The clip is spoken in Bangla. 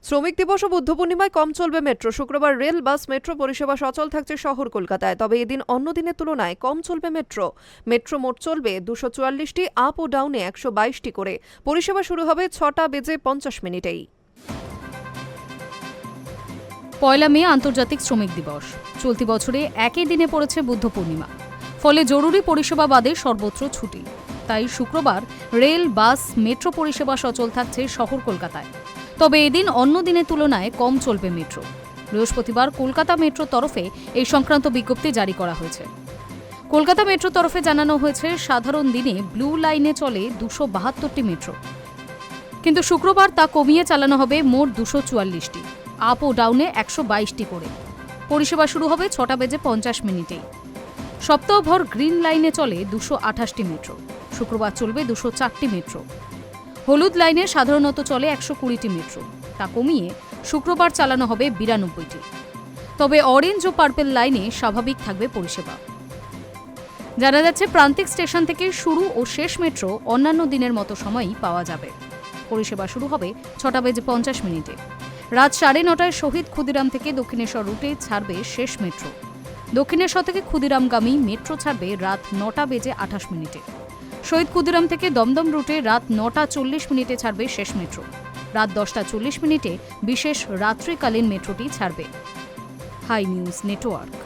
শ্রমিক দিবস ও বুদ্ধ পূর্ণিমায় কম চলবে মেট্রো। শুক্রবার রেল, বাস, মেট্রো পরিষেবা সচল থাকছে শহর কলকাতায়। তবে এদিন অন্য দিনের তুলনায় কম চলবে মেট্রো। মেট্রো মোট চলবে 244টি, আপ ও ডাউনে 122টি করে। পরিষেবা শুরু হবে 6:50 পয়লা মে আন্তর্জাতিক শ্রমিক দিবস। চলতি বছরে একই দিনে পড়েছে বুদ্ধ পূর্ণিমা। ফলে জরুরি পরিষেবা বাদে সর্বত্র ছুটি। তাই শুক্রবার রেল, বাস, মেট্রো পরিষেবা সচল থাকছে শহর কলকাতায়। তবে এদিন অন্য দিনের তুলনায় কম চলবে মেট্রো। বৃহস্পতিবার কলকাতা মেট্রোর তরফে এই সংক্রান্ত বিজ্ঞপ্তি জারি করা হয়েছে। কলকাতা মেট্রোর তরফে জানানো হয়েছে, সাধারণ দিনে ব্লু লাইনে চলে 272টি মেট্রো, কিন্তু শুক্রবার তা কমিয়ে চালানো হবে মোট 244টি, আপ ও ডাউনে 122টি করে। পরিষেবা শুরু হবে 6:50 সপ্তাহভর গ্রিন লাইনে চলে 228টি মেট্রো। শুক্রবার চলবে 204টি মেট্রো। হলুদ লাইনে সাধারণত চলে 120টি মেট্রো, তা কমিয়ে শুক্রবার চালানো হবে 92টি। তবে অরেঞ্জ ও পার্পেল লাইনে স্বাভাবিক থাকবে পরিষেবা। জানা যাচ্ছে, প্রান্তিক স্টেশন থেকে শুরু ও শেষ মেট্রো অন্যান্য দিনের মতো সময়ই পাওয়া যাবে। পরিষেবা শুরু হবে 6:50 রাত 9:30টায় শহীদ ক্ষুদিরাম থেকে দক্ষিণেশ্বর রুটে ছাড়বে শেষ মেট্রো। দক্ষিণেশ্বর থেকে ক্ষুদিরামগামী মেট্রো ছাড়বে রাত 9:28 শহীদ ক্ষুদিরাম থেকে দমদম রুটে রাত 9:40 ছাড়বে শেষ মেট্রো। রাত 10:40 বিশেষ রাত্রিকালীন মেট্রোটি ছাড়বে। Hi news network.